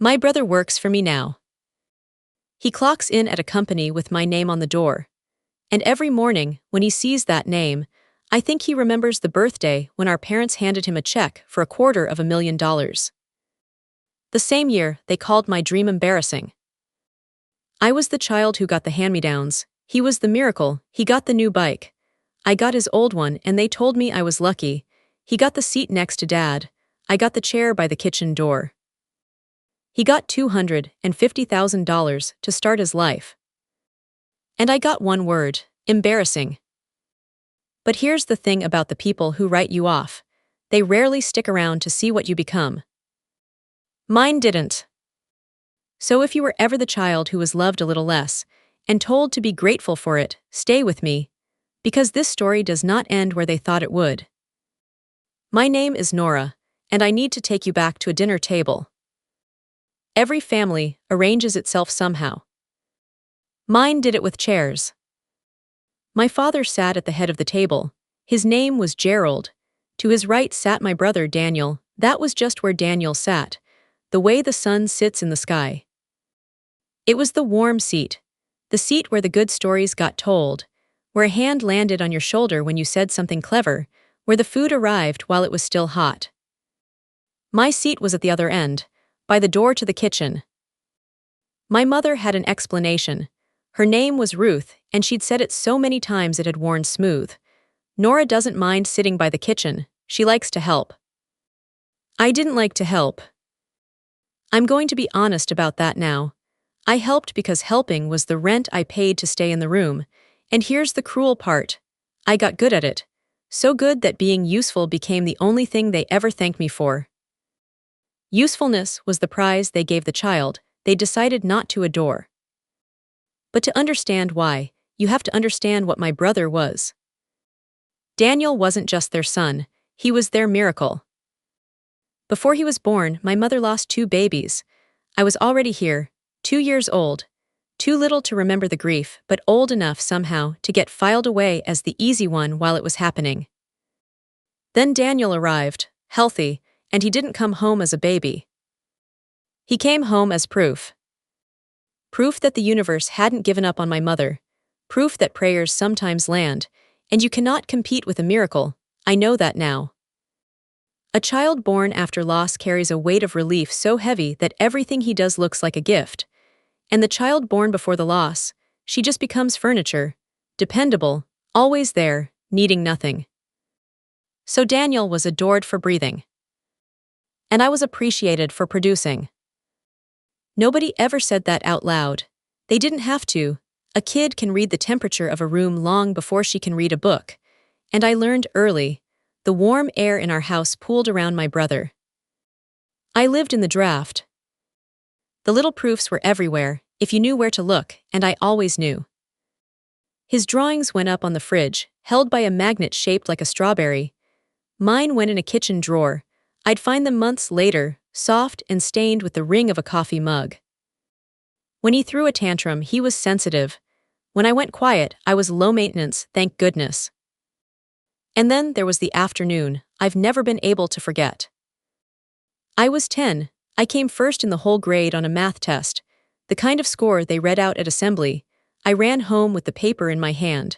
My brother works for me now. He clocks in at a company with my name on the door. And every morning, when he sees that name, I think he remembers the birthday when our parents handed him a check for $250,000. The same year, they called my dream embarrassing. I was the child who got the hand-me-downs. He was the miracle. He got the new bike. I got his old one, and they told me I was lucky. He got the seat next to Dad. I got the chair by the kitchen door. He got $250,000 to start his life. And I got one word: embarrassing. But here's the thing about the people who write you off. They rarely stick around to see what you become. Mine didn't. So if you were ever the child who was loved a little less, and told to be grateful for it, stay with me, because this story does not end where they thought it would. My name is Nora, and I need to take you back to a dinner table. Every family arranges itself somehow. Mine did it with chairs. My father sat at the head of the table. His name was Gerald. To his right sat my brother Daniel. That was just where Daniel sat, the way the sun sits in the sky. It was the warm seat, the seat where the good stories got told, where a hand landed on your shoulder when you said something clever, where the food arrived while it was still hot. My seat was at the other end, by the door to the kitchen. My mother had an explanation. Her name was Ruth, and she'd said it so many times it had worn smooth. Nora doesn't mind sitting by the kitchen. She likes to help. I didn't like to help. I'm going to be honest about that now. I helped because helping was the rent I paid to stay in the room, and here's the cruel part. I got good at it. So good that being useful became the only thing they ever thanked me for. Usefulness was the prize they gave the child they decided not to adore. But to understand why, you have to understand what my brother was. Daniel wasn't just their son, he was their miracle. Before he was born, my mother lost 2 babies. I was already here, 2 years old, too little to remember the grief, but old enough somehow to get filed away as the easy one while it was happening. Then Daniel arrived, healthy, and he didn't come home as a baby. He came home as proof. Proof that the universe hadn't given up on my mother. Proof that prayers sometimes land, and you cannot compete with a miracle. I know that now. A child born after loss carries a weight of relief so heavy that everything he does looks like a gift. And the child born before the loss, she just becomes furniture, dependable, always there, needing nothing. So Daniel was adored for breathing. And I was appreciated for producing. Nobody ever said that out loud. They didn't have to. A kid can read the temperature of a room long before she can read a book. And I learned early. The warm air in our house pooled around my brother. I lived in the draft. The little proofs were everywhere, if you knew where to look, and I always knew. His drawings went up on the fridge, held by a magnet shaped like a strawberry. Mine went in a kitchen drawer. I'd find them months later, soft and stained with the ring of a coffee mug. When he threw a tantrum, he was sensitive. When I went quiet, I was low maintenance, thank goodness. And then there was the afternoon I've never been able to forget. I was 10. I came first in the whole grade on a math test, the kind of score they read out at assembly. I ran home with the paper in my hand.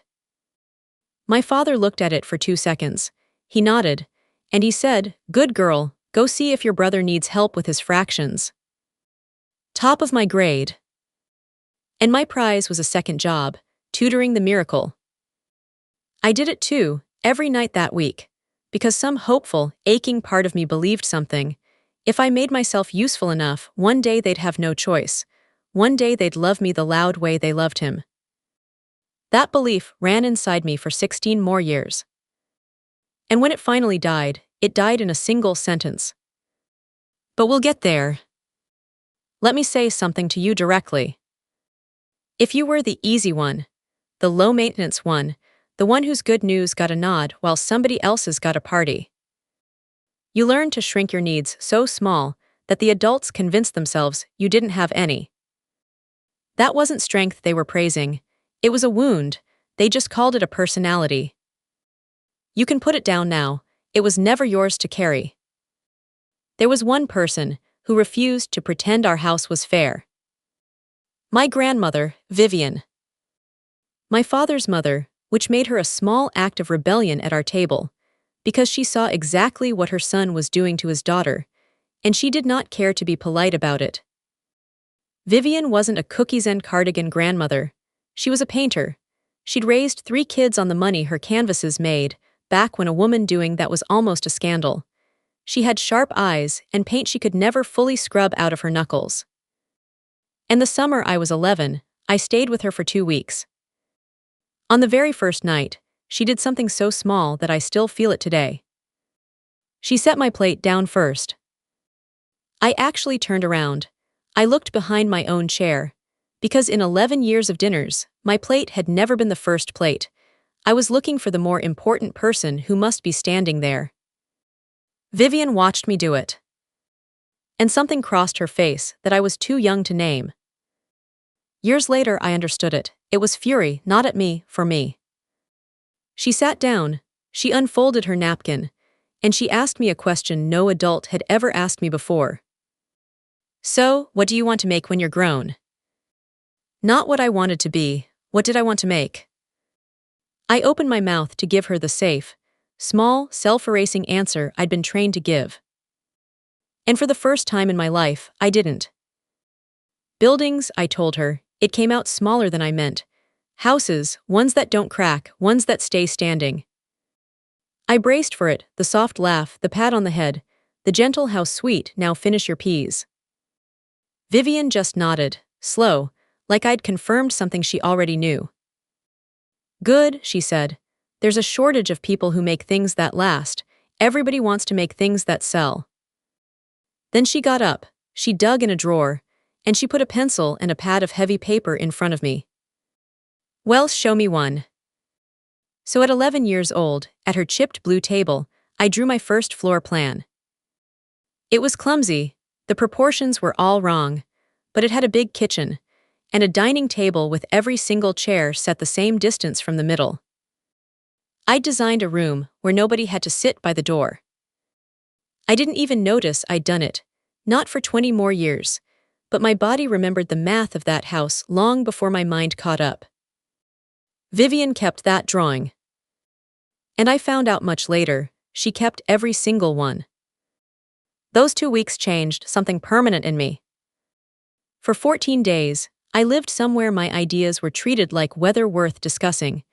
My father looked at it for 2 seconds. He nodded, and he said, "Good girl, go see if your brother needs help with his fractions." Top of my grade. And my prize was a second job, tutoring the miracle. I did it too, every night that week, because some hopeful, aching part of me believed something. If I made myself useful enough, one day they'd have no choice. One day they'd love me the loud way they loved him. That belief ran inside me for 16 more years. And when it finally died, it died in a single sentence. But we'll get there. Let me say something to you directly. If you were the easy one, the low-maintenance one, the one whose good news got a nod while somebody else's got a party, you learned to shrink your needs so small that the adults convinced themselves you didn't have any. That wasn't strength they were praising. It was a wound. They just called it a personality. You can put it down now. It was never yours to carry. There was one person, who refused to pretend our house was fair. My grandmother, Vivian. My father's mother, which made her a small act of rebellion at our table, because she saw exactly what her son was doing to his daughter, and she did not care to be polite about it. Vivian wasn't a cookies and cardigan grandmother. She was a painter. She'd raised 3 kids on the money her canvases made, back when a woman doing that was almost a scandal. She had sharp eyes and paint she could never fully scrub out of her knuckles. And the summer I was 11, I stayed with her for 2 weeks. On the very first night, she did something so small that I still feel it today. She set my plate down first. I actually turned around. I looked behind my own chair, because in 11 years of dinners, my plate had never been the first plate. I was looking for the more important person who must be standing there. Vivian watched me do it. And something crossed her face that I was too young to name. Years later I understood it. It was fury, not at me, for me. She sat down, she unfolded her napkin, and she asked me a question no adult had ever asked me before. So, what do you want to make when you're grown? Not what I wanted to be, what did I want to make? I opened my mouth to give her the safe, small, self-erasing answer I'd been trained to give. And for the first time in my life, I didn't. Buildings, I told her, it came out smaller than I meant. Houses, ones that don't crack, ones that stay standing. I braced for it, the soft laugh, the pat on the head, the gentle how sweet, now finish your peas. Vivian just nodded, slow, like I'd confirmed something she already knew. Good, she said. There's a shortage of people who make things that last. Everybody wants to make things that sell. Then she got up, she dug in a drawer, and she put a pencil and a pad of heavy paper in front of me. Well, show me one. So at 11 years old, at her chipped blue table, I drew my first floor plan. It was clumsy, the proportions were all wrong, but it had a big kitchen, and a dining table with every single chair set the same distance from the middle. I'd designed a room where nobody had to sit by the door. I didn't even notice I'd done it, not for 20 more years, but my body remembered the math of that house long before my mind caught up. Vivian kept that drawing. And I found out much later, she kept every single one. Those 2 weeks changed something permanent in me. For 14 days, I lived somewhere my ideas were treated like weather worth discussing,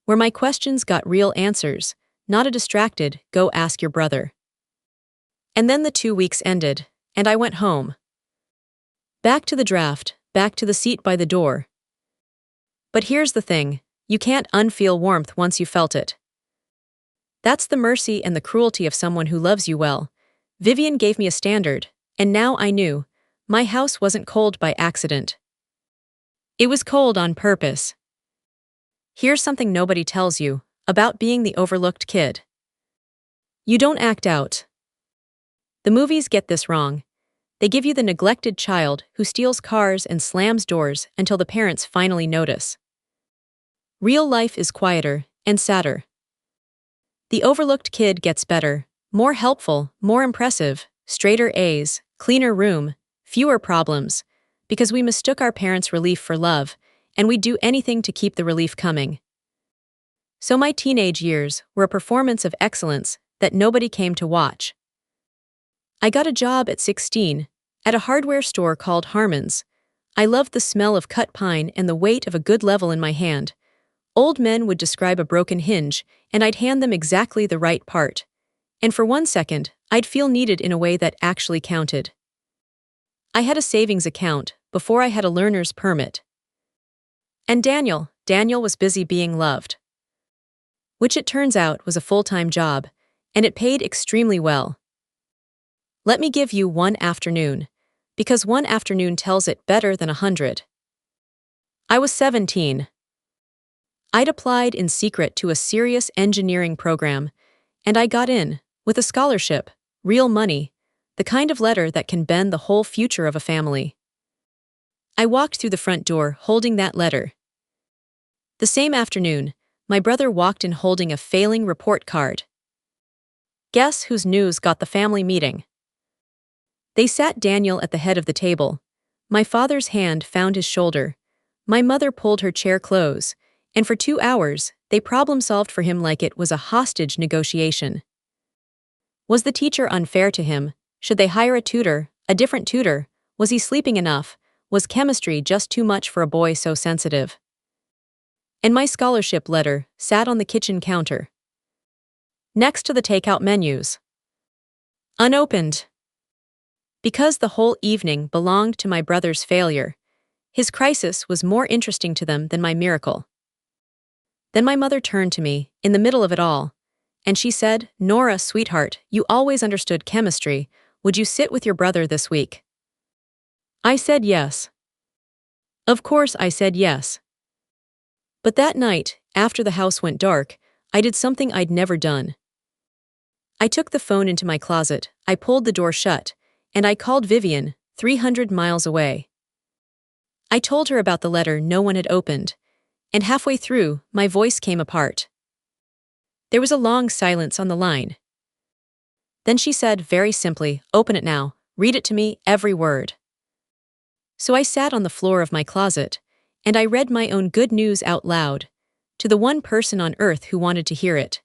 where my questions got real answers, not a distracted, go ask your brother. And then the 2 weeks ended, and I went home. Back to the draft, back to the seat by the door. But here's the thing, you can't unfeel warmth once you felt it. That's the mercy and the cruelty of someone who loves you well. Vivian gave me a standard, and now I knew, my house wasn't cold by accident. It was cold on purpose. Here's something nobody tells you about being the overlooked kid. You don't act out. The movies get this wrong. They give you the neglected child who steals cars and slams doors until the parents finally notice. Real life is quieter and sadder. The overlooked kid gets better, more helpful, more impressive, straighter A's, cleaner room, fewer problems, because we mistook our parents' relief for love, and we'd do anything to keep the relief coming. So my teenage years were a performance of excellence that nobody came to watch. I got a job at 16, at a hardware store called Harmon's. I loved the smell of cut pine and the weight of a good level in my hand. Old men would describe a broken hinge, and I'd hand them exactly the right part. And for 1 second, I'd feel needed in a way that actually counted. I had a savings account before I had a learner's permit. And Daniel was busy being loved. Which it turns out was a full-time job, and it paid extremely well. Let me give you one afternoon, because one afternoon tells it better than 100. I was 17. I'd applied in secret to a serious engineering program, and I got in, with a scholarship, real money, the kind of letter that can bend the whole future of a family. I walked through the front door holding that letter. The same afternoon, my brother walked in holding a failing report card. Guess whose news got the family meeting? They sat Daniel at the head of the table. My father's hand found his shoulder. My mother pulled her chair close, and for 2 hours, they problem-solved for him like it was a hostage negotiation. Was the teacher unfair to him? Should they hire a tutor, a different tutor? Was he sleeping enough? Was chemistry just too much for a boy so sensitive? And my scholarship letter sat on the kitchen counter, next to the takeout menus, unopened. Because the whole evening belonged to my brother's failure, his crisis was more interesting to them than my miracle. Then my mother turned to me, in the middle of it all, and she said, "Nora, sweetheart, you always understood chemistry. Would you sit with your brother this week?" I said yes. Of course I said yes. But that night, after the house went dark, I did something I'd never done. I took the phone into my closet, I pulled the door shut, and I called Vivian, 300 miles away. I told her about the letter no one had opened, and halfway through, my voice came apart. There was a long silence on the line. Then she said very simply, "Open it now, read it to me, every word." So I sat on the floor of my closet, and I read my own good news out loud, to the one person on earth who wanted to hear it.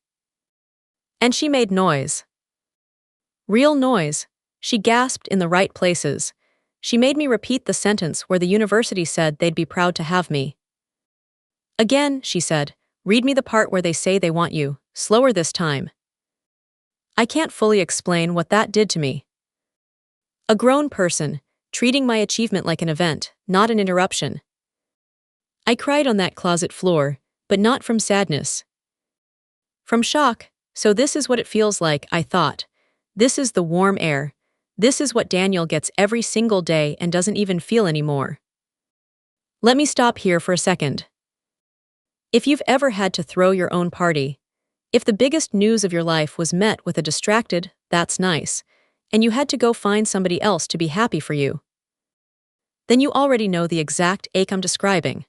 And she made noise. Real noise. She gasped in the right places. She made me repeat the sentence where the university said they'd be proud to have me. Again, she said, "Read me the part where they say they want you, slower this time." I can't fully explain what that did to me. A grown person, treating my achievement like an event, not an interruption. I cried on that closet floor, but not from sadness. From shock. So this is what it feels like, I thought. This is the warm air. This is what Daniel gets every single day and doesn't even feel anymore. Let me stop here for a second. If you've ever had to throw your own party, if the biggest news of your life was met with a distracted, "That's nice," and you had to go find somebody else to be happy for you, then you already know the exact ache I'm describing.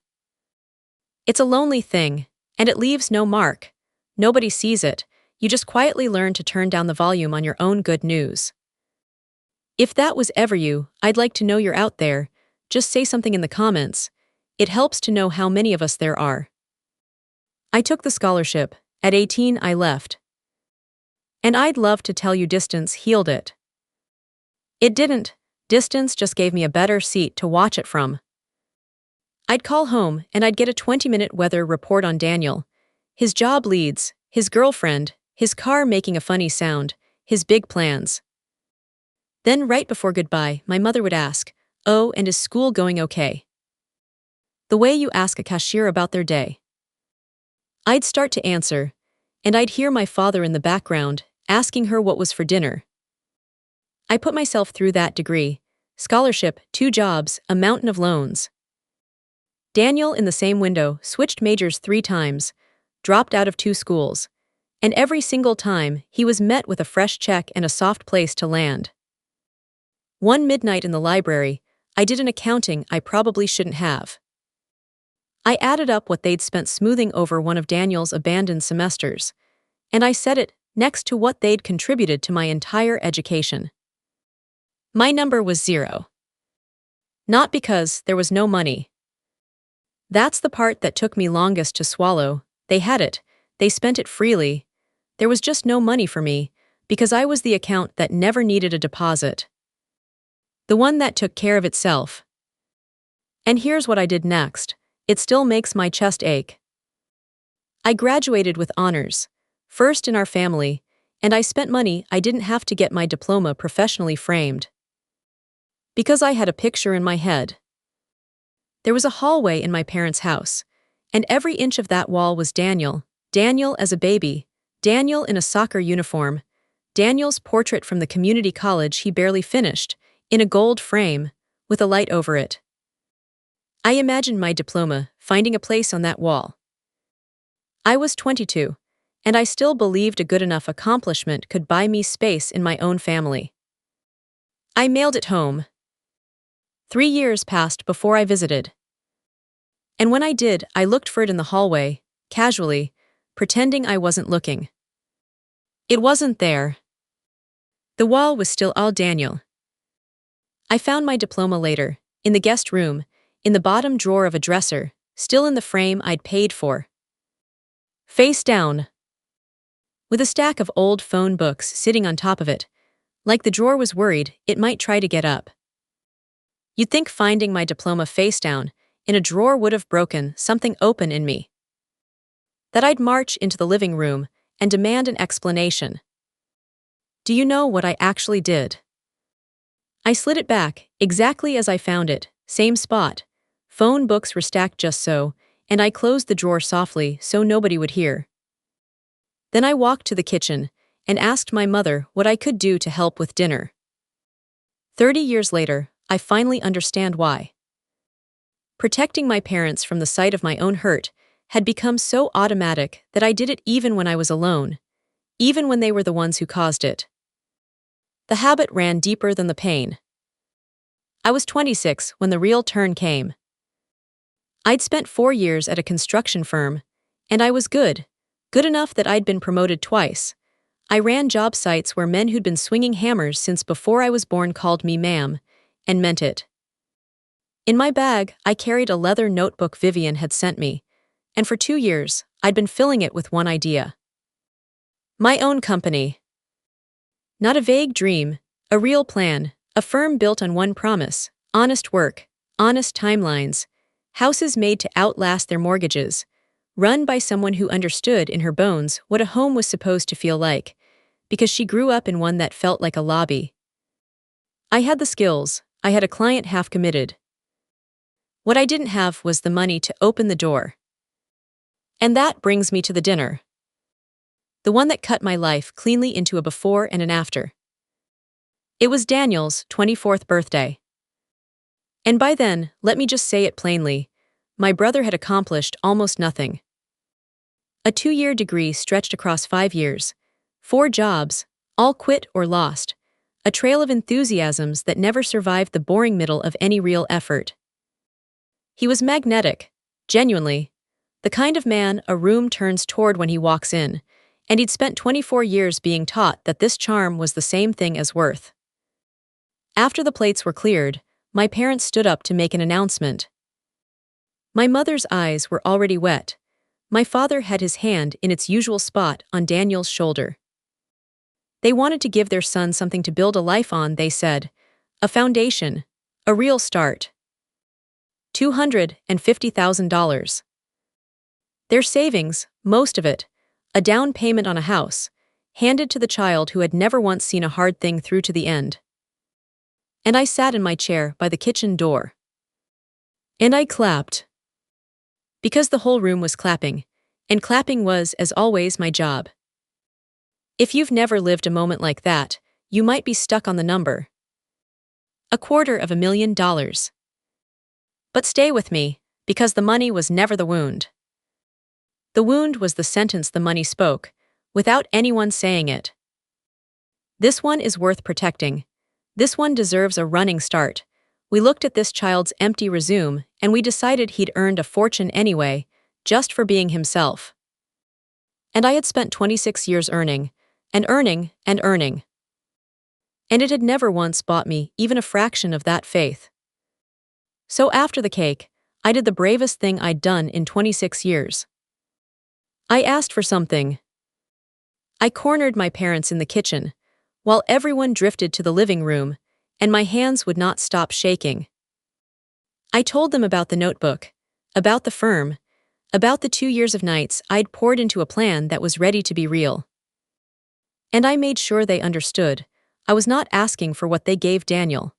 It's a lonely thing, and it leaves no mark. Nobody sees it. You just quietly learn to turn down the volume on your own good news. If that was ever you, I'd like to know you're out there. Just say something in the comments. It helps to know how many of us there are. I took the scholarship. At 18, I left. And I'd love to tell you distance healed it. It didn't. Distance just gave me a better seat to watch it from. I'd call home and I'd get a 20-minute weather report on Daniel. His job leads, his girlfriend, his car making a funny sound, his big plans. Then right before goodbye, my mother would ask, "Oh, and is school going okay?" The way you ask a cashier about their day. I'd start to answer, and I'd hear my father in the background, asking her what was for dinner. I put myself through that degree, scholarship, 2 jobs, a mountain of loans. Daniel in the same window, switched majors 3 times, dropped out of 2 schools, and every single time he was met with a fresh check and a soft place to land. One midnight in the library, I did an accounting I probably shouldn't have. I added up what they'd spent smoothing over one of Daniel's abandoned semesters, and I set it next to what they'd contributed to my entire education. My number was 0. Not because there was no money. That's the part that took me longest to swallow. They had it. They spent it freely. There was just no money for me, because I was the account that never needed a deposit. The one that took care of itself. And here's what I did next. It still makes my chest ache. I graduated with honors, first in our family, and I spent money I didn't have to get my diploma professionally framed. Because I had a picture in my head. There was a hallway in my parents' house, and every inch of that wall was Daniel. Daniel as a baby, Daniel in a soccer uniform, Daniel's portrait from the community college he barely finished, in a gold frame, with a light over it. I imagined my diploma finding a place on that wall. I was 22, and I still believed a good enough accomplishment could buy me space in my own family. I mailed it home. 3 years passed before I visited. And when I did, I looked for it in the hallway, casually, pretending I wasn't looking. It wasn't there. The wall was still all Daniel. I found my diploma later, in the guest room, in the bottom drawer of a dresser, still in the frame I'd paid for. Face down. With a stack of old phone books sitting on top of it, like the drawer was worried it might try to get up. You'd think finding my diploma face down in a drawer would have broken something open in me. That I'd march into the living room and demand an explanation. Do you know what I actually did? I slid it back, exactly as I found it, same spot. Phone books were stacked just so, and I closed the drawer softly so nobody would hear. Then I walked to the kitchen and asked my mother what I could do to help with dinner. 30 years later, I finally understand why. Protecting my parents from the sight of my own hurt had become so automatic that I did it even when I was alone, even when they were the ones who caused it. The habit ran deeper than the pain. I was 26 when the real turn came. I'd spent 4 years at a construction firm, and I was good enough that I'd been promoted twice. I ran job sites where men who'd been swinging hammers since before I was born called me ma'am, and meant it. In my bag, I carried a leather notebook Vivian had sent me, and for 2 years, I'd been filling it with one idea. My own company. Not a vague dream, a real plan, a firm built on one promise: honest work, honest timelines, houses made to outlast their mortgages, run by someone who understood in her bones what a home was supposed to feel like, because she grew up in one that felt like a lobby. I had the skills, I had a client half committed. What I didn't have was the money to open the door. And that brings me to the dinner. The one that cut my life cleanly into a before and an after. It was Daniel's 24th birthday. And by then, let me just say it plainly, my brother had accomplished almost nothing. A 2-year degree stretched across 5 years, 4 jobs, all quit or lost, a trail of enthusiasms that never survived the boring middle of any real effort. He was magnetic, genuinely, the kind of man a room turns toward when he walks in, and he'd spent 24 years being taught that this charm was the same thing as worth. After the plates were cleared, my parents stood up to make an announcement. My mother's eyes were already wet. My father had his hand in its usual spot on Daniel's shoulder. They wanted to give their son something to build a life on, they said. A foundation, a real start. $250,000. Their savings, most of it, a down payment on a house, handed to the child who had never once seen a hard thing through to the end. And I sat in my chair by the kitchen door. And I clapped. Because the whole room was clapping, and clapping was, as always, my job. If you've never lived a moment like that, you might be stuck on the number. $250,000. But stay with me, because the money was never the wound. The wound was the sentence the money spoke, without anyone saying it. This one is worth protecting. This one deserves a running start. We looked at this child's empty resume, and we decided he'd earned a fortune anyway, just for being himself. And I had spent 26 years earning, and earning, and earning. And it had never once bought me even a fraction of that faith. So after the cake, I did the bravest thing I'd done in 26 years. I asked for something. I cornered my parents in the kitchen, while everyone drifted to the living room, and my hands would not stop shaking. I told them about the notebook, about the firm, about the 2 years of nights I'd poured into a plan that was ready to be real. And I made sure they understood, I was not asking for what they gave Daniel.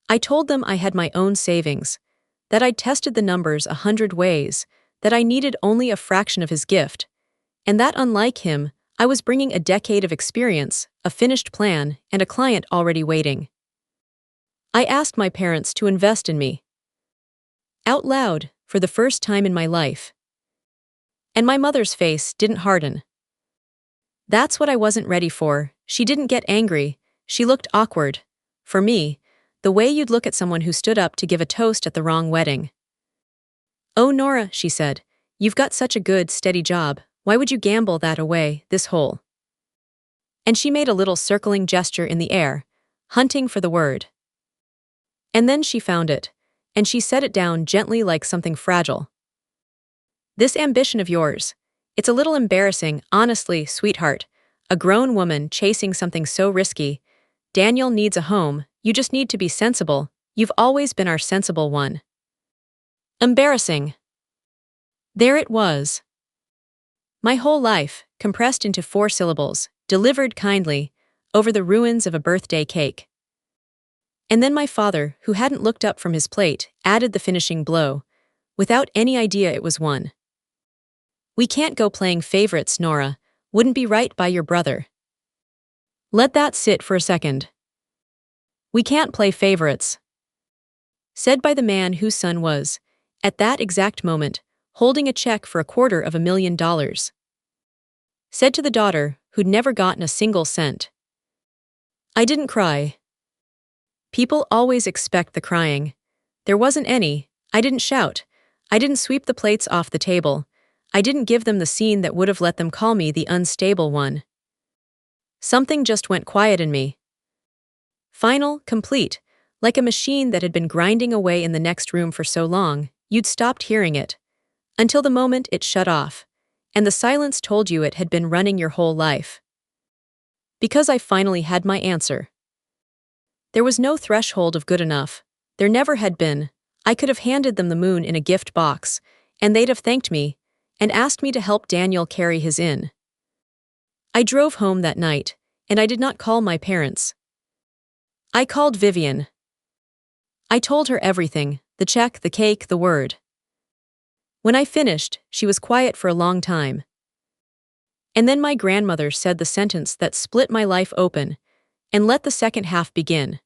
I told them I had my own savings, that I'd tested the numbers 100 ways, that I needed only a fraction of his gift, and that unlike him, I was bringing a decade of experience, a finished plan, and a client already waiting. I asked my parents to invest in me. Out loud, for the first time in my life. And my mother's face didn't harden. That's what I wasn't ready for. She didn't get angry, she looked awkward. For me, the way you'd look at someone who stood up to give a toast at the wrong wedding. "Oh, Nora," she said, "you've got such a good, steady job. Why would you gamble that away, this hole?" And she made a little circling gesture in the air, hunting for the word. And then she found it, and she set it down gently like something fragile. This ambition of yours, it's a little embarrassing, honestly, sweetheart. A grown woman chasing something so risky. Daniel needs a home, you just need to be sensible. You've always been our sensible one. Embarrassing. There it was. My whole life, compressed into 4 syllables, delivered kindly, over the ruins of a birthday cake. And then my father, who hadn't looked up from his plate, added the finishing blow, without any idea it was one. We can't go playing favorites, Nora. Wouldn't be right by your brother. Let that sit for a second. We can't play favorites. Said by the man whose son was, at that exact moment, holding a check for $250,000. Said to the daughter, who'd never gotten a single cent. I didn't cry. People always expect the crying. There wasn't any. I didn't shout. I didn't sweep the plates off the table. I didn't give them the scene that would have let them call me the unstable one. Something just went quiet in me. Final, complete, like a machine that had been grinding away in the next room for so long, you'd stopped hearing it. Until the moment it shut off, and the silence told you it had been running your whole life. Because I finally had my answer. There was no threshold of good enough. There never had been. I could have handed them the moon in a gift box, and they'd have thanked me, and asked me to help Daniel carry his in. I drove home that night, and I did not call my parents. I called Vivian. I told her everything, the check, the cake, the word. When I finished, she was quiet for a long time. And then my grandmother said the sentence that split my life open, and let the second half begin.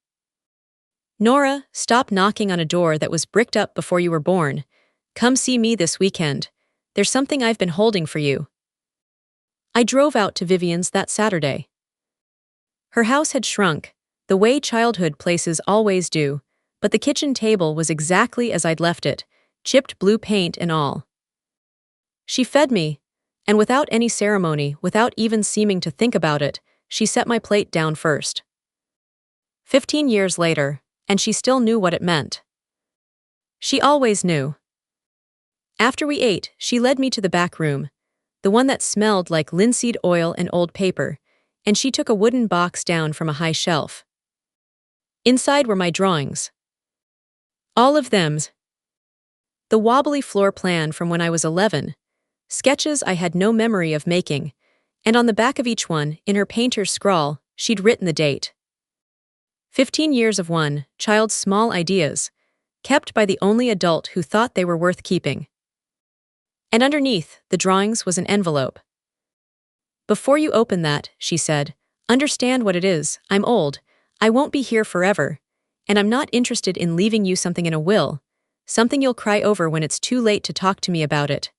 Nora, stop knocking on a door that was bricked up before you were born. Come see me this weekend. There's something I've been holding for you. I drove out to Vivian's that Saturday. Her house had shrunk, the way childhood places always do, but the kitchen table was exactly as I'd left it, chipped blue paint and all. She fed me, and without any ceremony, without even seeming to think about it, she set my plate down first. 15 years later, and she still knew what it meant. She always knew. After we ate, she led me to the back room, the one that smelled like linseed oil and old paper, and she took a wooden box down from a high shelf. Inside were my drawings. All of them. The wobbly floor plan from when I was 11, sketches I had no memory of making, and on the back of each one, in her painter's scrawl, she'd written the date. 15 years of one child's small ideas, kept by the only adult who thought they were worth keeping. And underneath the drawings was an envelope. Before you open that, she said, understand what it is. I'm old. I won't be here forever. And I'm not interested in leaving you something in a will, something you'll cry over when it's too late to talk to me about it.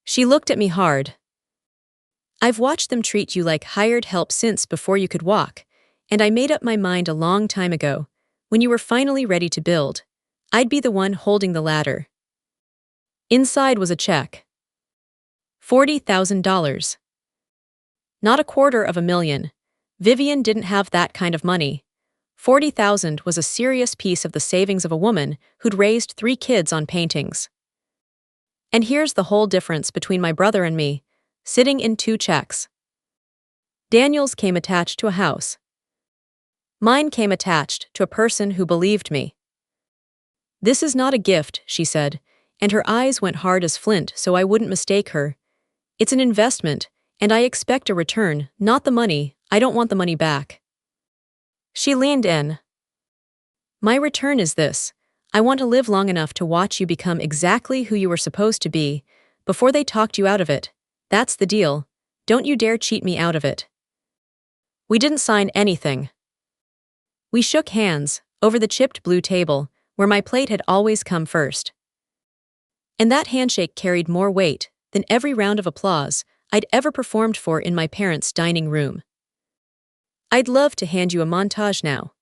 She looked at me hard. I've watched them treat you like hired help since before you could walk, and I made up my mind a long time ago, when you were finally ready to build, I'd be the one holding the ladder. Inside was a check. $40,000. Not $250,000. Vivian didn't have that kind of money. $40,000 was a serious piece of the savings of a woman who'd raised 3 kids on paintings. And here's the whole difference between my brother and me, sitting in 2 checks. Daniel's came attached to a house. Mine came attached to a person who believed me. This is not a gift, she said, and her eyes went hard as flint so I wouldn't mistake her. It's an investment, and I expect a return, not the money. I don't want the money back. She leaned in. My return is this. I want to live long enough to watch you become exactly who you were supposed to be, before they talked you out of it. That's the deal. Don't you dare cheat me out of it. We didn't sign anything. We shook hands, over the chipped blue table, where my plate had always come first. And that handshake carried more weight than every round of applause I'd ever performed for in my parents' dining room. I'd love to hand you a montage now.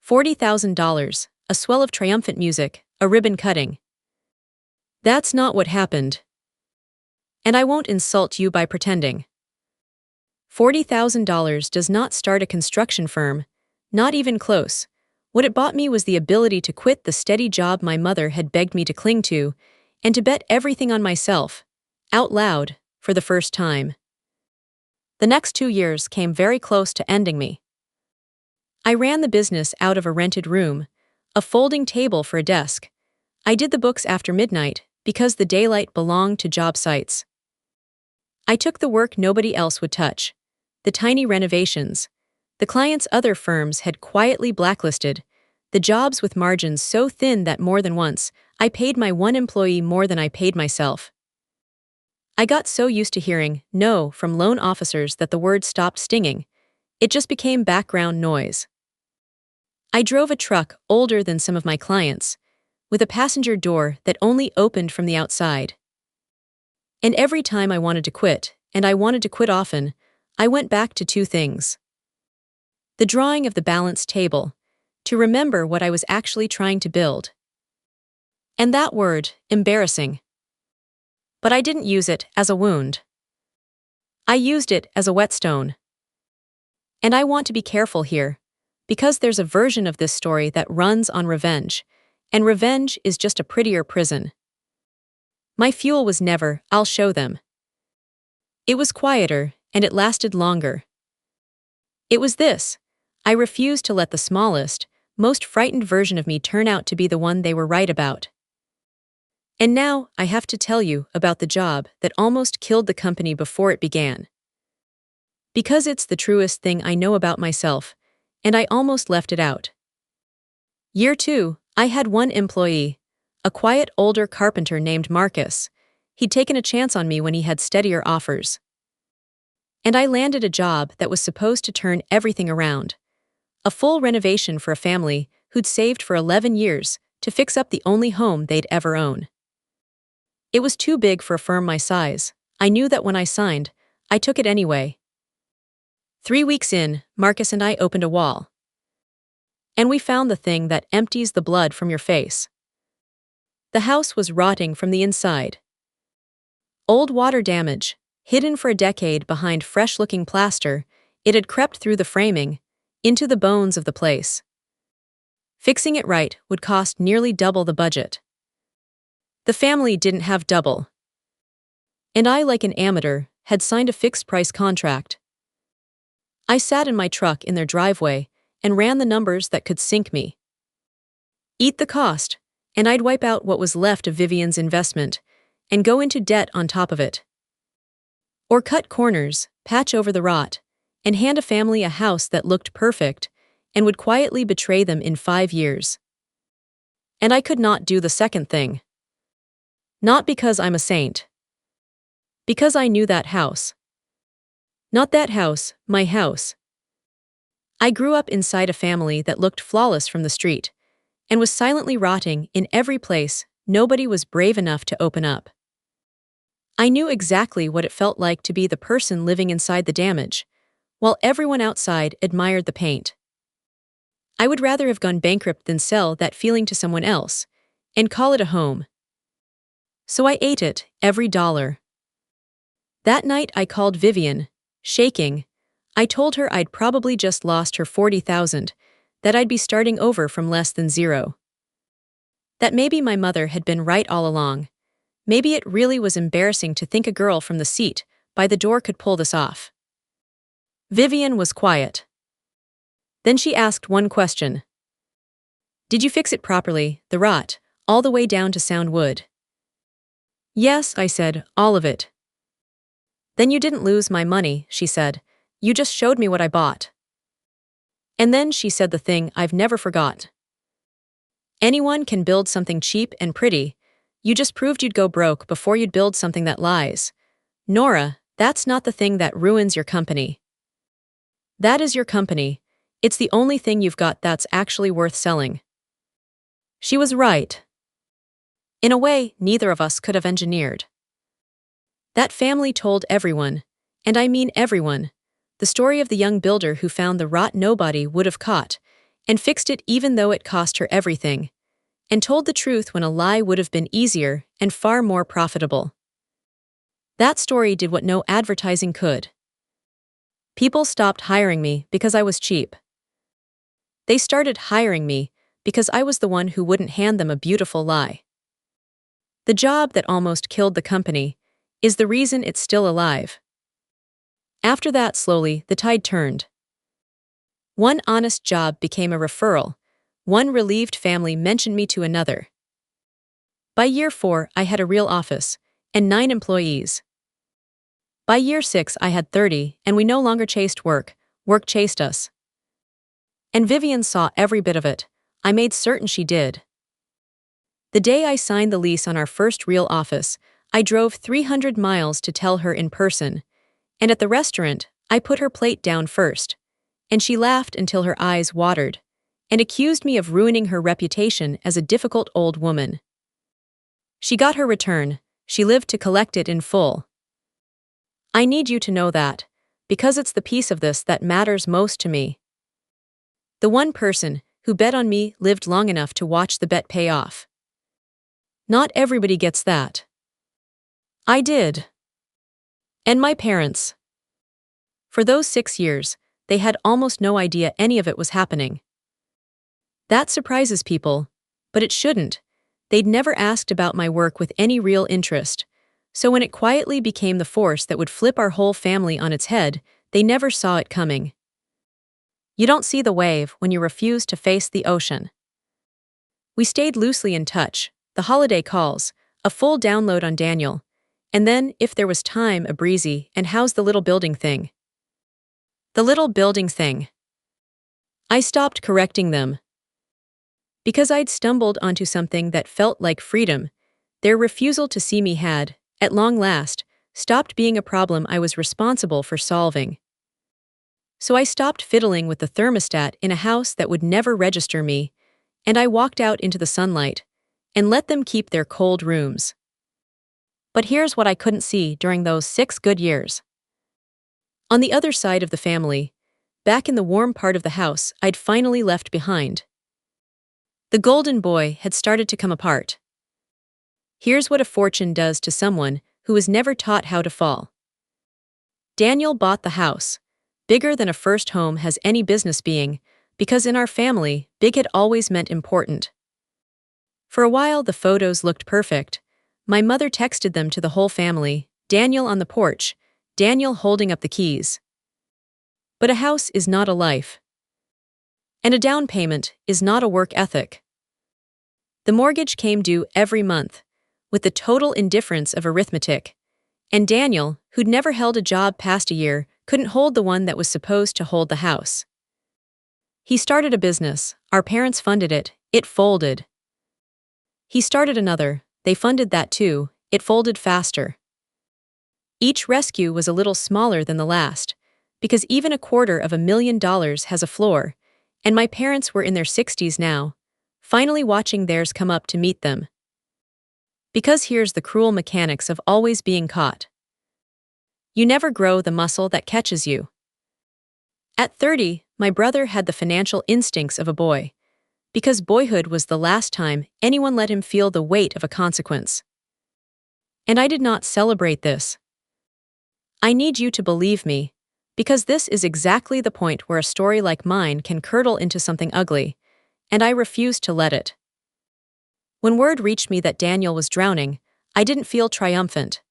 $40,000, a swell of triumphant music, a ribbon cutting. That's not what happened. And I won't insult you by pretending. $40,000 does not start a construction firm, not even close. What it bought me was the ability to quit the steady job my mother had begged me to cling to, and to bet everything on myself, out loud, for the first time. The next 2 years came very close to ending me. I ran the business out of a rented room, a folding table for a desk. I did the books after midnight because the daylight belonged to job sites. I took the work nobody else would touch, the tiny renovations, the clients other firms had quietly blacklisted, the jobs with margins so thin that more than once, I paid my one employee more than I paid myself. I got so used to hearing no from loan officers that the word stopped stinging. It just became background noise. I drove a truck older than some of my clients, with a passenger door that only opened from the outside. And every time I wanted to quit, and I wanted to quit often, I went back to two things. The drawing of the balanced table, to remember what I was actually trying to build. And that word, embarrassing. But I didn't use it as a wound. I used it as a whetstone. And I want to be careful here, because there's a version of this story that runs on revenge, and revenge is just a prettier prison. My fuel was never, "I'll show them." It was quieter, and it lasted longer. It was this: I refused to let the smallest, most frightened version of me turn out to be the one they were right about. And now, I have to tell you about the job that almost killed the company before it began. Because it's the truest thing I know about myself, and I almost left it out. Year 2, I had one employee, a quiet older carpenter named Marcus. He'd taken a chance on me when he had steadier offers. And I landed a job that was supposed to turn everything around. A full renovation for a family who'd saved for 11 years to fix up the only home they'd ever own. It was too big for a firm my size. I knew that when I signed, I took it anyway. 3 weeks in, Marcus and I opened a wall. And we found the thing that empties the blood from your face. The house was rotting from the inside. Old water damage, hidden for a decade behind fresh-looking plaster, it had crept through the framing, into the bones of the place. Fixing it right would cost nearly double the budget. The family didn't have double. And I, like an amateur, had signed a fixed-price contract. I sat in my truck in their driveway and ran the numbers that could sink me. Eat the cost, and I'd wipe out what was left of Vivian's investment and go into debt on top of it. Or cut corners, patch over the rot, and hand a family a house that looked perfect and would quietly betray them in 5 years. And I could not do the second thing. Not because I'm a saint. Because I knew that house. Not that house, my house. I grew up inside a family that looked flawless from the street, and was silently rotting in every place nobody was brave enough to open up. I knew exactly what it felt like to be the person living inside the damage, while everyone outside admired the paint. I would rather have gone bankrupt than sell that feeling to someone else, and call it a home. So I ate it, every dollar. That night I called Vivian, shaking. I told her I'd probably just lost her $40,000, that I'd be starting over from less than zero. That maybe my mother had been right all along. Maybe it really was embarrassing to think a girl from the seat by the door could pull this off. Vivian was quiet. Then she asked one question. "Did you fix it properly, the rot, all the way down to sound wood?" "Yes," I said, "all of it." "Then you didn't lose my money," she said. "You just showed me what I bought." And then she said the thing I've never forgot. "Anyone can build something cheap and pretty. You just proved you'd go broke before you'd build something that lies. Nora, that's not the thing that ruins your company. That is your company. It's the only thing you've got that's actually worth selling." She was right. In a way, neither of us could have engineered. That family told everyone, and I mean everyone, the story of the young builder who found the rot nobody would have caught, and fixed it even though it cost her everything, and told the truth when a lie would have been easier and far more profitable. That story did what no advertising could. People stopped hiring me because I was cheap. They started hiring me because I was the one who wouldn't hand them a beautiful lie. The job that almost killed the company is the reason it's still alive. After that, slowly, the tide turned. One honest job became a referral. One relieved family mentioned me to another. By year 4, I had a real office and 9 employees. By year 6, I had 30, and we no longer chased work. Work chased us. And Vivian saw every bit of it. I made certain she did. The day I signed the lease on our first real office, I drove 300 miles to tell her in person. And at the restaurant, I put her plate down first. And she laughed until her eyes watered, and accused me of ruining her reputation as a difficult old woman. She got her return. She lived to collect it in full. I need you to know that, because it's the piece of this that matters most to me. The one person who bet on me lived long enough to watch the bet pay off. Not everybody gets that. I did. And my parents. For those 6 years, they had almost no idea any of it was happening. That surprises people, but it shouldn't. They'd never asked about my work with any real interest, so when it quietly became the force that would flip our whole family on its head, they never saw it coming. You don't see the wave when you refuse to face the ocean. We stayed loosely in touch, the holiday calls, a full download on Daniel, and then, if there was time, a breezy, and how's the little building thing? The little building thing. I stopped correcting them. Because I'd stumbled onto something that felt like freedom, their refusal to see me had, at long last, stopped being a problem I was responsible for solving. So I stopped fiddling with the thermostat in a house that would never register me, and I walked out into the sunlight, and let them keep their cold rooms. But here's what I couldn't see during those 6 good years. On the other side of the family, back in the warm part of the house I'd finally left behind, the golden boy had started to come apart. Here's what a fortune does to someone who was never taught how to fall. Daniel bought the house, bigger than a first home has any business being, because in our family, big had always meant important. For a while the photos looked perfect. My mother texted them to the whole family, Daniel on the porch, Daniel holding up the keys. But a house is not a life. And a down payment is not a work ethic. The mortgage came due every month, with the total indifference of arithmetic. And Daniel, who'd never held a job past a year, couldn't hold the one that was supposed to hold the house. He started a business, our parents funded it, it folded. He started another, they funded that too, it folded faster. Each rescue was a little smaller than the last, because even $250,000 has a floor, and my parents were in their 60s now, finally watching theirs come up to meet them. Because here's the cruel mechanics of always being caught. You never grow the muscle that catches you. At 30, my brother had the financial instincts of a boy, because boyhood was the last time anyone let him feel the weight of a consequence. And I did not celebrate this. I need you to believe me, because this is exactly the point where a story like mine can curdle into something ugly, and I refuse to let it. When word reached me that Daniel was drowning, I didn't feel triumphant.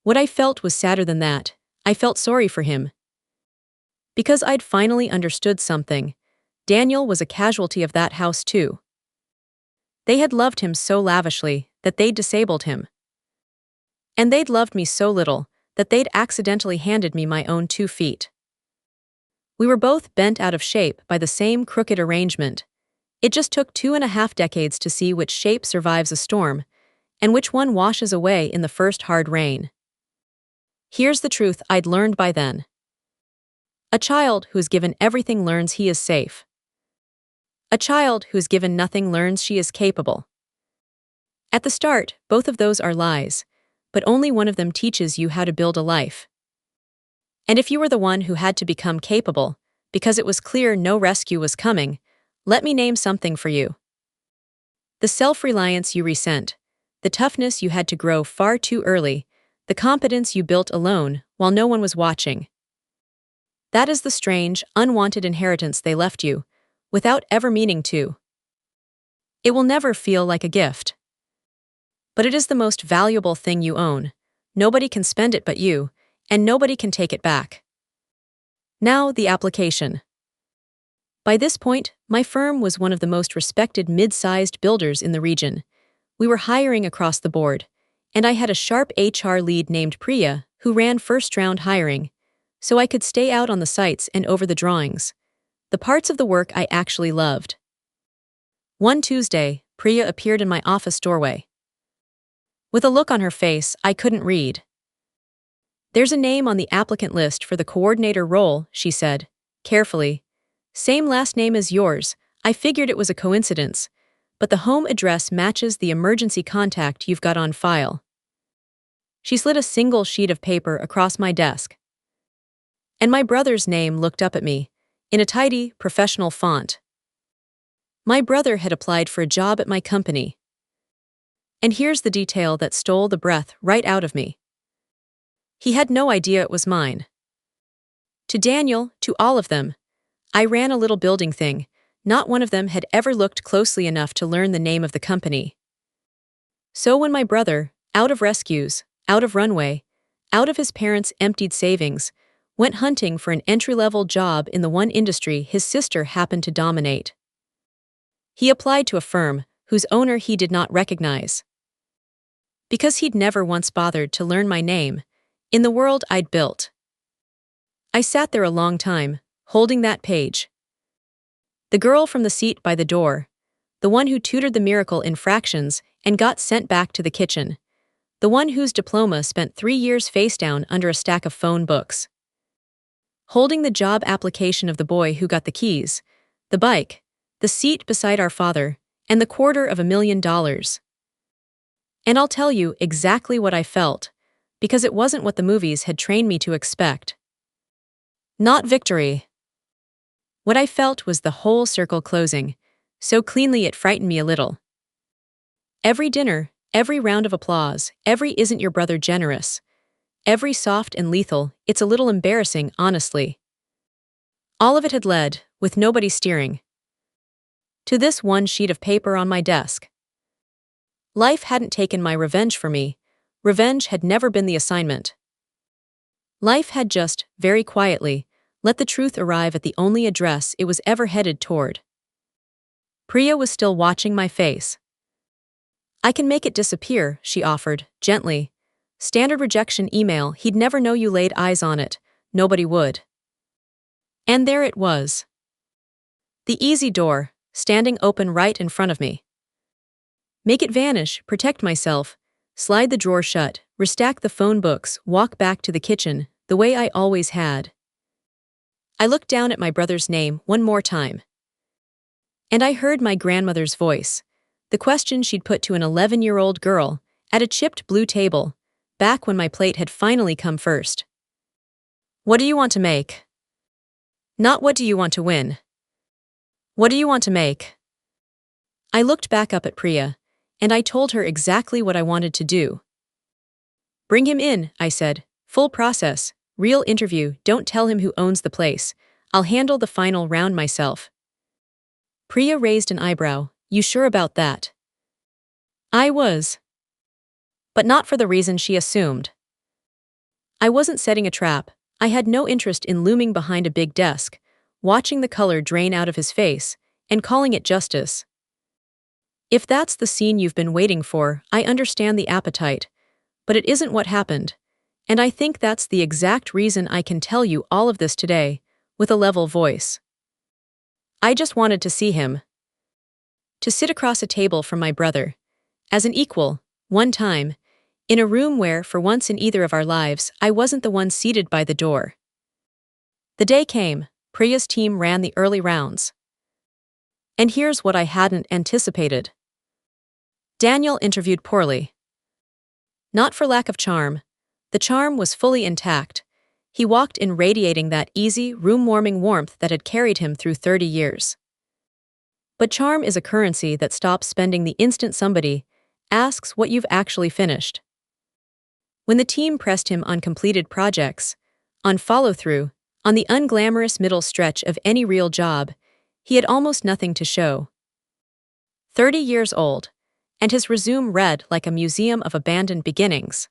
What I felt was sadder than that. I felt sorry for him. Because I'd finally understood something, Daniel was a casualty of that house too. They had loved him so lavishly that they'd disabled him. And they'd loved me so little that they'd accidentally handed me my own 2 feet. We were both bent out of shape by the same crooked arrangement. It just took 2.5 decades to see which shape survives a storm, and which one washes away in the first hard rain. Here's the truth I'd learned by then. A child who's given everything learns he is safe. A child who's given nothing learns she is capable. At the start, both of those are lies, but only one of them teaches you how to build a life. And if you were the one who had to become capable, because it was clear no rescue was coming, let me name something for you. The self-reliance you resent, the toughness you had to grow far too early, the competence you built alone while no one was watching. That is the strange, unwanted inheritance they left you, without ever meaning to. It will never feel like a gift. But it is the most valuable thing you own. Nobody can spend it but you, and nobody can take it back. Now, the application. By this point, my firm was one of the most respected mid-sized builders in the region. We were hiring across the board, and I had a sharp HR lead named Priya who ran first-round hiring, so I could stay out on the sites and over the drawings, the parts of the work I actually loved. One Tuesday, Priya appeared in my office doorway. With a look on her face I couldn't read. "There's a name on the applicant list for the coordinator role," she said, carefully. "Same last name as yours. I figured it was a coincidence, but the home address matches the emergency contact you've got on file." She slid a single sheet of paper across my desk. And my brother's name looked up at me, in a tidy, professional font. My brother had applied for a job at my company. And here's the detail that stole the breath right out of me. He had no idea it was mine. To Daniel, to all of them, I ran a little building thing. Not one of them had ever looked closely enough to learn the name of the company. So when my brother, out of rescues, out of runway, out of his parents' emptied savings, went hunting for an entry-level job in the one industry his sister happened to dominate, he applied to a firm whose owner he did not recognize. Because he'd never once bothered to learn my name in the world I'd built. I sat there a long time, holding that page. The girl from the seat by the door, the one who tutored the miracle in fractions and got sent back to the kitchen, the one whose diploma spent 3 years face down under a stack of phone books. Holding the job application of the boy who got the keys, the bike, the seat beside our father, and the $250,000. And I'll tell you exactly what I felt, because it wasn't what the movies had trained me to expect. Not victory. What I felt was the whole circle closing, so cleanly it frightened me a little. Every dinner, every round of applause, every "isn't your brother generous?" Every soft and lethal, "it's a little embarrassing, honestly." All of it had led, with nobody steering, to this one sheet of paper on my desk. Life hadn't taken my revenge for me. Revenge had never been the assignment. Life had just, very quietly, let the truth arrive at the only address it was ever headed toward. Priya was still watching my face. "I can make it disappear," she offered, gently. "Standard rejection email, he'd never know you laid eyes on it. Nobody would." And there it was. The easy door, standing open right in front of me. Make it vanish, protect myself, slide the drawer shut, restack the phone books, walk back to the kitchen, the way I always had. I looked down at my brother's name one more time. And I heard my grandmother's voice, the question she'd put to an 11-year-old girl, at a chipped blue table, back when my plate had finally come first. "What do you want to make?" Not "what do you want to win?" "What do you want to make?" I looked back up at Priya, and I told her exactly what I wanted to do. "Bring him in," I said. "Full process, real interview, don't tell him who owns the place. I'll handle the final round myself." Priya raised an eyebrow. "You sure about that?" I was. But not for the reason she assumed. I wasn't setting a trap. I had no interest in looming behind a big desk, watching the color drain out of his face, and calling it justice. If that's the scene you've been waiting for, I understand the appetite, but it isn't what happened, and I think that's the exact reason I can tell you all of this today, with a level voice. I just wanted to see him. To sit across a table from my brother, as an equal, one time, in a room where, for once in either of our lives, I wasn't the one seated by the door. The day came. Priya's team ran the early rounds. And here's what I hadn't anticipated. Daniel interviewed poorly. Not for lack of charm. The charm was fully intact. He walked in radiating that easy, room-warming warmth that had carried him through 30 years. But charm is a currency that stops spending the instant somebody asks what you've actually finished. When the team pressed him on completed projects, on follow-through, on the unglamorous middle stretch of any real job, he had almost nothing to show. 30 years old, and his resume read like a museum of abandoned beginnings.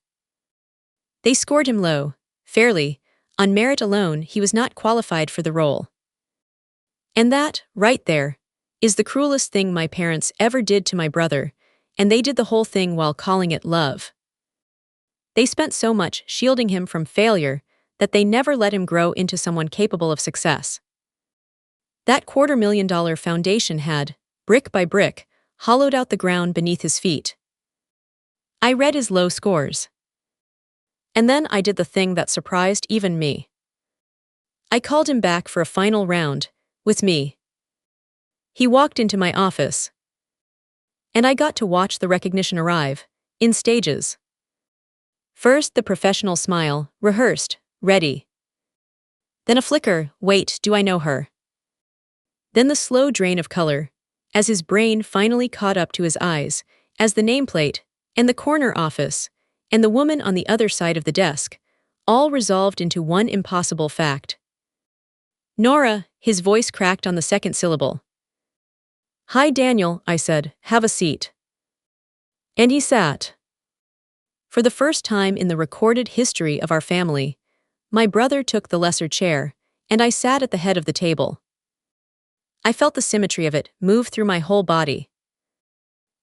They scored him low, fairly. On merit alone, he was not qualified for the role. And that, right there, is the cruelest thing my parents ever did to my brother, and they did the whole thing while calling it love. They spent so much shielding him from failure that they never let him grow into someone capable of success. That $250,000 foundation had, brick by brick, hollowed out the ground beneath his feet. I read his low scores. And then I did the thing that surprised even me. I called him back for a final round, with me. He walked into my office. And I got to watch the recognition arrive, in stages. First the professional smile, rehearsed, ready. Then a flicker, wait, do I know her? Then the slow drain of color, as his brain finally caught up to his eyes, as the nameplate, and the corner office, and the woman on the other side of the desk, all resolved into one impossible fact. Nora, his voice cracked on the second syllable. Hi Daniel, I said, have a seat. And he sat. For the first time in the recorded history of our family, my brother took the lesser chair, and I sat at the head of the table. I felt the symmetry of it move through my whole body.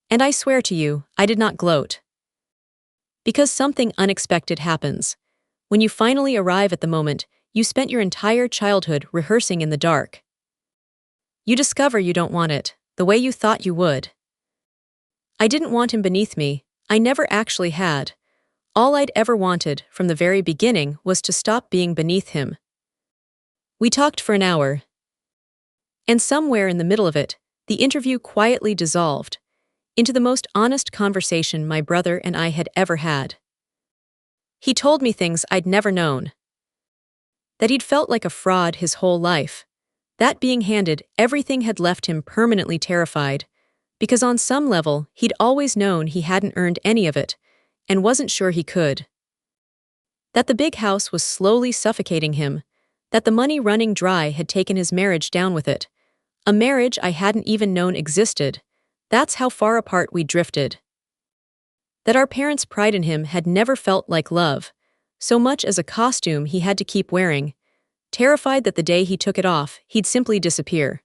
And I swear to you, I did not gloat. Because something unexpected happens. When you finally arrive at the moment, you spent your entire childhood rehearsing in the dark. You discover you don't want it, the way you thought you would. I didn't want him beneath me, I never actually had. All I'd ever wanted, from the very beginning, was to stop being beneath him. We talked for an hour. And somewhere in the middle of it, the interview quietly dissolved into the most honest conversation my brother and I had ever had. He told me things I'd never known. That he'd felt like a fraud his whole life. That being handed everything had left him permanently terrified, because on some level he'd always known he hadn't earned any of it, and wasn't sure he could. That the big house was slowly suffocating him, that the money running dry had taken his marriage down with it. A marriage I hadn't even known existed. That's how far apart we drifted. That our parents' pride in him had never felt like love, so much as a costume he had to keep wearing, terrified that the day he took it off, he'd simply disappear.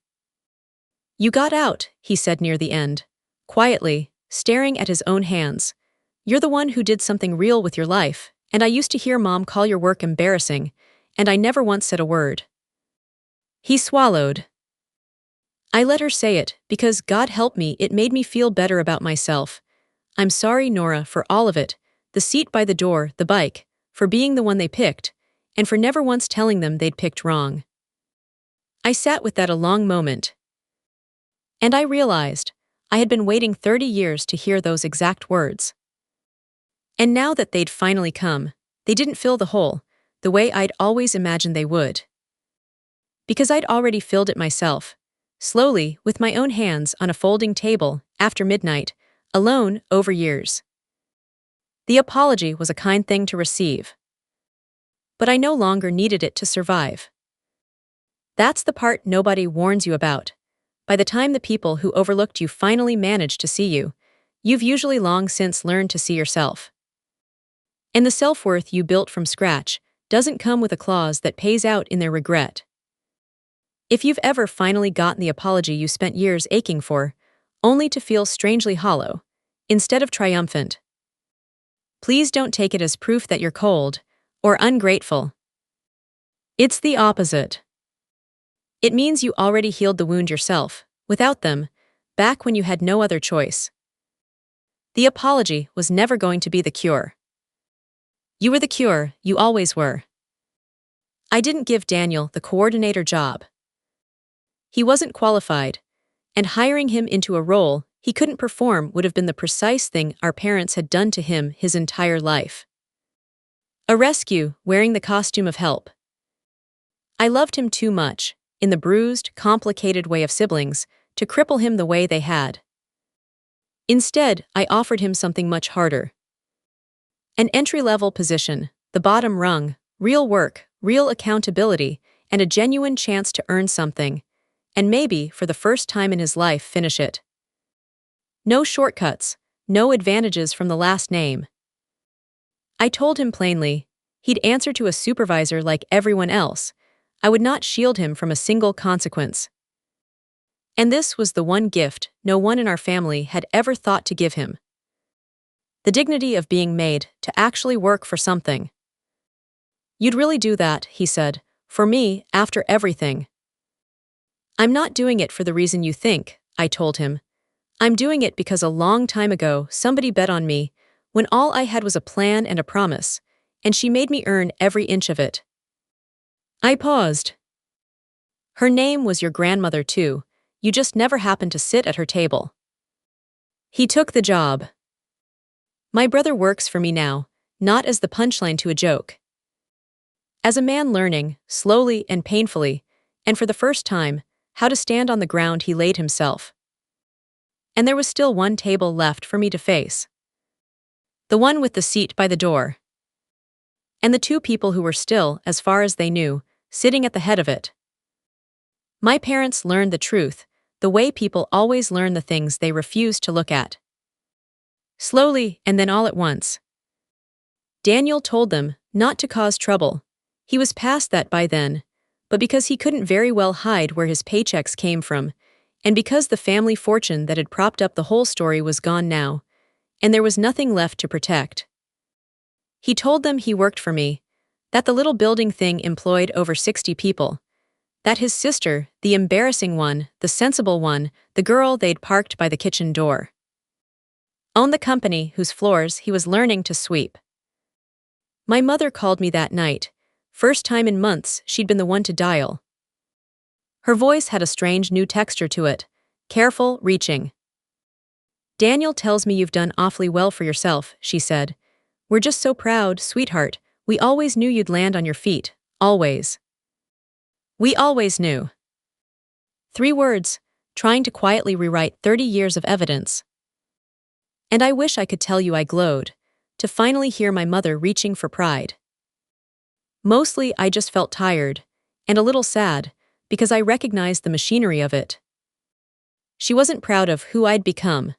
You got out, he said near the end, quietly, staring at his own hands. You're the one who did something real with your life, and I used to hear Mom call your work embarrassing, and I never once said a word. He swallowed. I let her say it, because God help me, it made me feel better about myself. I'm sorry, Nora, for all of it, the seat by the door, the bike, for being the one they picked, and for never once telling them they'd picked wrong. I sat with that a long moment. And I realized, I had been waiting 30 years to hear those exact words. And now that they'd finally come, they didn't fill the hole, the way I'd always imagined they would. Because I'd already filled it myself, slowly, with my own hands on a folding table, after midnight, alone, over years. The apology was a kind thing to receive. But I no longer needed it to survive. That's the part nobody warns you about. By the time the people who overlooked you finally manage to see you, you've usually long since learned to see yourself. And the self-worth you built from scratch doesn't come with a clause that pays out in their regret. If you've ever finally gotten the apology you spent years aching for, only to feel strangely hollow, instead of triumphant, please don't take it as proof that you're cold or ungrateful. It's the opposite. It means you already healed the wound yourself, without them, back when you had no other choice. The apology was never going to be the cure. You were the cure, you always were. I didn't give Daniel the coordinator job. He wasn't qualified, and hiring him into a role he couldn't perform would have been the precise thing our parents had done to him his entire life. A rescue, wearing the costume of help. I loved him too much, in the bruised, complicated way of siblings, to cripple him the way they had. Instead, I offered him something much harder. An entry-level position, the bottom rung, real work, real accountability, and a genuine chance to earn something. and maybe, for the first time in his life, finish it. No shortcuts, no advantages from the last name. I told him plainly, he'd answer to a supervisor like everyone else. I would not shield him from a single consequence. And this was the one gift no one in our family had ever thought to give him. The dignity of being made to actually work for something. You'd really do that, he said, for me, after everything. I'm not doing it for the reason you think, I told him. I'm doing it because a long time ago somebody bet on me, when all I had was a plan and a promise, and she made me earn every inch of it. I paused. Her name was your grandmother too, you just never happened to sit at her table. He took the job. My brother works for me now, not as the punchline to a joke. As a man learning, slowly and painfully, and for the first time, how to stand on the ground he laid himself. And there was still one table left for me to face. The one with the seat by the door. And the two people who were still, as far as they knew, sitting at the head of it. My parents learned the truth, the way people always learn the things they refuse to look at. Slowly, and then all at once. Daniel told them not to cause trouble. He was past that by then, but because he couldn't very well hide where his paychecks came from, and because the family fortune that had propped up the whole story was gone now, and there was nothing left to protect. He told them he worked for me, that the little building thing employed over 60 people, that his sister, the embarrassing one, the sensible one, the girl they'd parked by the kitchen door, owned the company whose floors he was learning to sweep. My mother called me that night, first time in months she'd been the one to dial. Her voice had a strange new texture to it, careful, reaching. Daniel tells me you've done awfully well for yourself, she said. We're just so proud, sweetheart. We always knew you'd land on your feet, always. We always knew. 3 words, trying to quietly rewrite 30 years of evidence. And I wish I could tell you I glowed, to finally hear my mother reaching for pride. Mostly I just felt tired, and a little sad, because I recognized the machinery of it. She wasn't proud of who I'd become.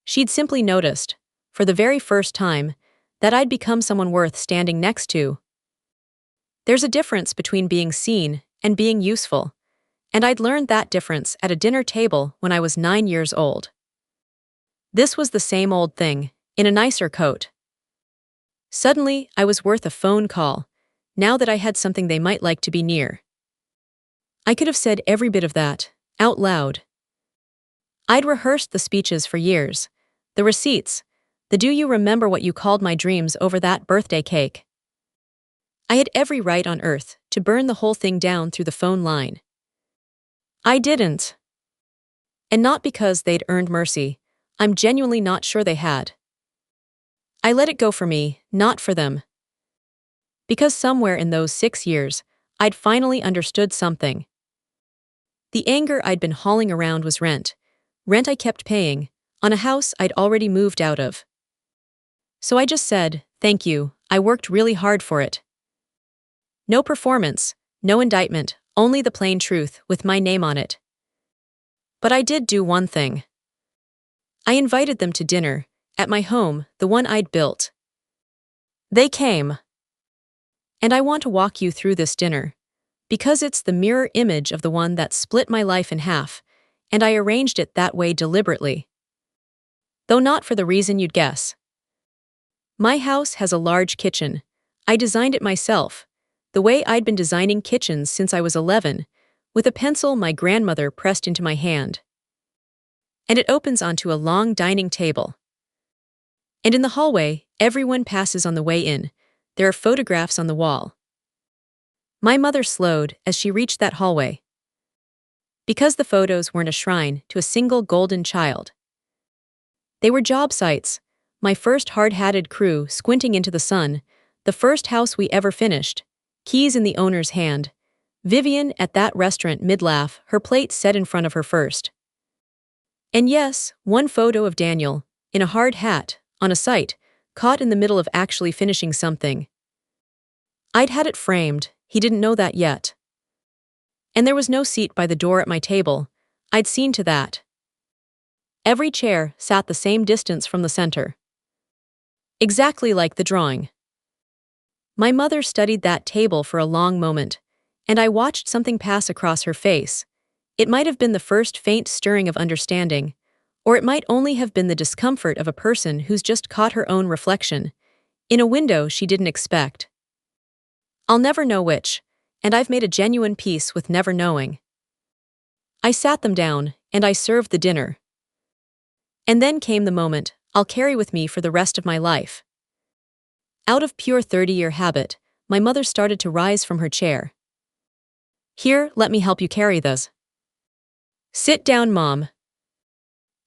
She'd simply noticed, for the very first time, that I'd become someone worth standing next to. There's a difference between being seen and being useful, and I'd learned that difference at a dinner table when I was 9 years old. This was the same old thing, in a nicer coat. Suddenly, I was worth a phone call, now that I had something they might like to be near. I could have said every bit of that, out loud. I'd rehearsed the speeches for years, the receipts, the do you remember what you called my dreams over that birthday cake. I had every right on earth to burn the whole thing down through the phone line. I didn't. And not because they'd earned mercy, I'm genuinely not sure they had. I let it go for me, not for them. Because somewhere in those 6 years, I'd finally understood something. The anger I'd been hauling around was rent I kept paying, on a house I'd already moved out of. So I just said, thank you, I worked really hard for it. No performance, no indictment, only the plain truth with my name on it. But I did do one thing. I invited them to dinner, at my home, the one I'd built. They came. And I want to walk you through this dinner, because it's the mirror image of the one that split my life in half, and I arranged it that way deliberately. Though not for the reason you'd guess. My house has a large kitchen. I designed it myself, the way I'd been designing kitchens since I was 11, with a pencil my grandmother pressed into my hand. And it opens onto a long dining table. And in the hallway, everyone passes on the way in. There are photographs on the wall. My mother slowed as she reached that hallway. Because the photos weren't a shrine to a single golden child. They were job sites, my first hard-hatted crew squinting into the sun, the first house we ever finished, keys in the owner's hand, Vivian at that restaurant mid-laugh, her plate set in front of her first. And yes, one photo of Daniel, in a hard hat, on a site, caught in the middle of actually finishing something. I'd had it framed, he didn't know that yet. And there was no seat by the door at my table. I'd seen to that. Every chair sat the same distance from the center. Exactly like the drawing. My mother studied that table for a long moment, and I watched something pass across her face. It might have been the first faint stirring of understanding, or it might only have been the discomfort of a person who's just caught her own reflection in a window she didn't expect. I'll never know which, and I've made a genuine peace with never knowing. I sat them down, and I served the dinner. And then came the moment I'll carry with me for the rest of my life. Out of pure 30-year habit, my mother started to rise from her chair. "Here, let me help you carry this." "Sit down, Mom."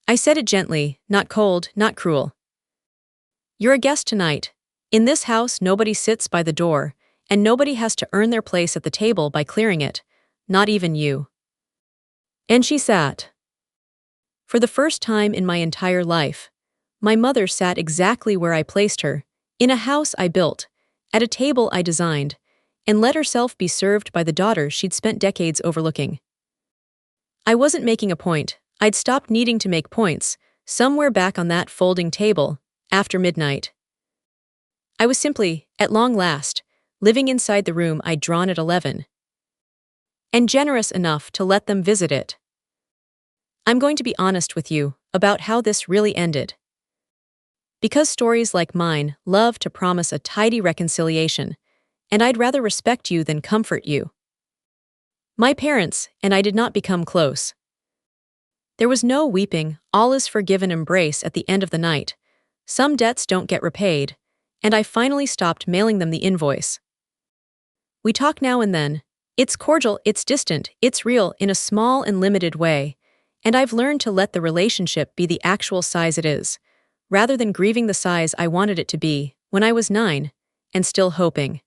I said it gently, not cold, not cruel. "You're a guest tonight. In this house, nobody sits by the door, and nobody has to earn their place at the table by clearing it, not even you." And she sat. For the first time in my entire life, my mother sat exactly where I placed her, in a house I built, at a table I designed, and let herself be served by the daughter she'd spent decades overlooking. I wasn't making a point. I'd stopped needing to make points, somewhere back on that folding table, after midnight. I was simply, at long last, living inside the room I'd drawn at 11. And generous enough to let them visit it. I'm going to be honest with you about how this really ended. Because stories like mine love to promise a tidy reconciliation, and I'd rather respect you than comfort you. My parents and I did not become close. There was no weeping, all is forgiven embrace at the end of the night. Some debts don't get repaid, and I finally stopped mailing them the invoice. We talk now and then. It's cordial, it's distant, it's real in a small and limited way, and I've learned to let the relationship be the actual size it is, rather than grieving the size I wanted it to be when I was 9, and still hoping.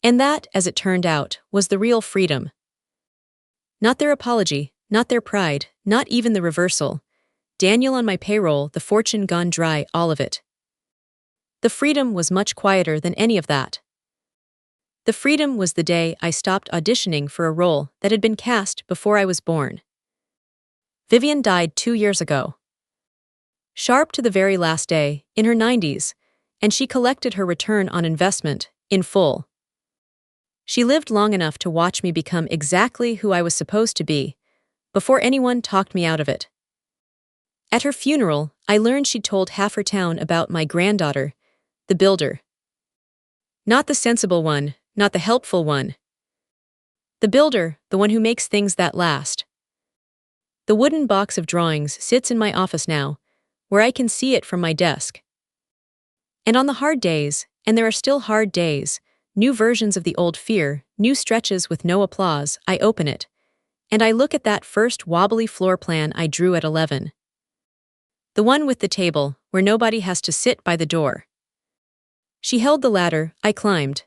And that, as it turned out, was the real freedom. Not their apology, not their pride, not even the reversal. Daniel on my payroll, the fortune gone dry, all of it. The freedom was much quieter than any of that. The freedom was the day I stopped auditioning for a role that had been cast before I was born. Vivian died 2 years ago. Sharp to the very last day, in her 90s, and she collected her return on investment, in full. She lived long enough to watch me become exactly who I was supposed to be, before anyone talked me out of it. At her funeral, I learned she'd told half her town about my granddaughter, the builder. Not the sensible one, not the helpful one. The builder, the one who makes things that last. The wooden box of drawings sits in my office now, where I can see it from my desk. And on the hard days, and there are still hard days, new versions of the old fear, new stretches with no applause, I open it, and I look at that first wobbly floor plan I drew at 11. The one with the table, where nobody has to sit by the door. She held the ladder, I climbed.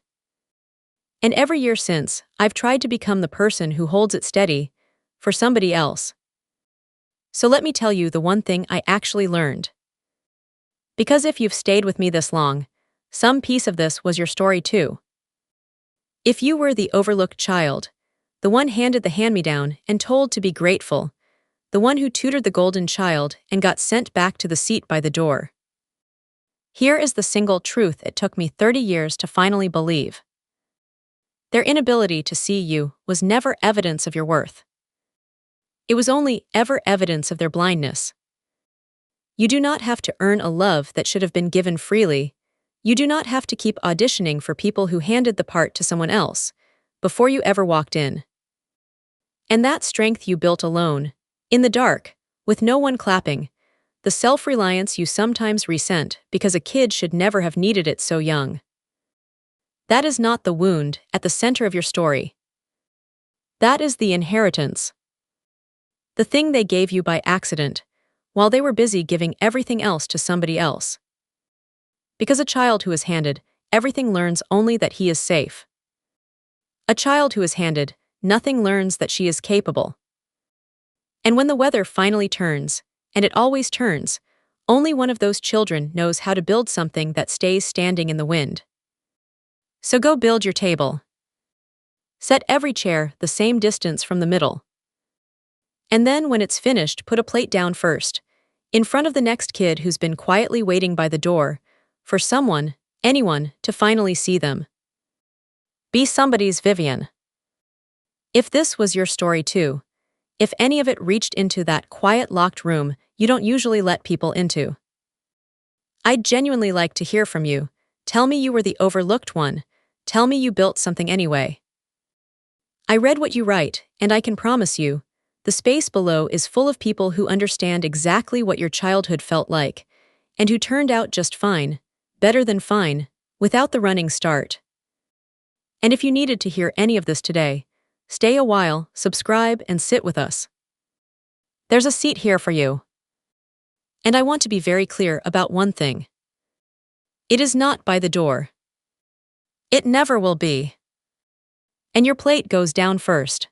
And every year since, I've tried to become the person who holds it steady, for somebody else. So let me tell you the one thing I actually learned. Because if you've stayed with me this long, some piece of this was your story too. If you were the overlooked child, the one handed the hand-me-down and told to be grateful, the one who tutored the golden child and got sent back to the seat by the door. Here is the single truth it took me 30 years to finally believe. Their inability to see you was never evidence of your worth. It was only ever evidence of their blindness. You do not have to earn a love that should have been given freely. You do not have to keep auditioning for people who handed the part to someone else before you ever walked in. And that strength you built alone, in the dark, with no one clapping, the self-reliance you sometimes resent because a kid should never have needed it so young. That is not the wound at the center of your story. That is the inheritance. The thing they gave you by accident, while they were busy giving everything else to somebody else. Because a child who is handed everything learns only that he is safe. A child who is handed nothing learns that she is capable. And when the weather finally turns, and it always turns, only one of those children knows how to build something that stays standing in the wind. So go build your table. Set every chair the same distance from the middle. And then, when it's finished, put a plate down first, in front of the next kid who's been quietly waiting by the door, for someone, anyone, to finally see them. Be somebody's Vivian. If this was your story too, if any of it reached into that quiet locked room you don't usually let people into, I'd genuinely like to hear from you. Tell me you were the overlooked one. Tell me you built something anyway. I read what you write, and I can promise you, the space below is full of people who understand exactly what your childhood felt like, and who turned out just fine, better than fine, without the running start. And if you needed to hear any of this today, stay a while, subscribe, and sit with us. There's a seat here for you. And I want to be very clear about one thing. It is not by the door. It never will be. And your plate goes down first.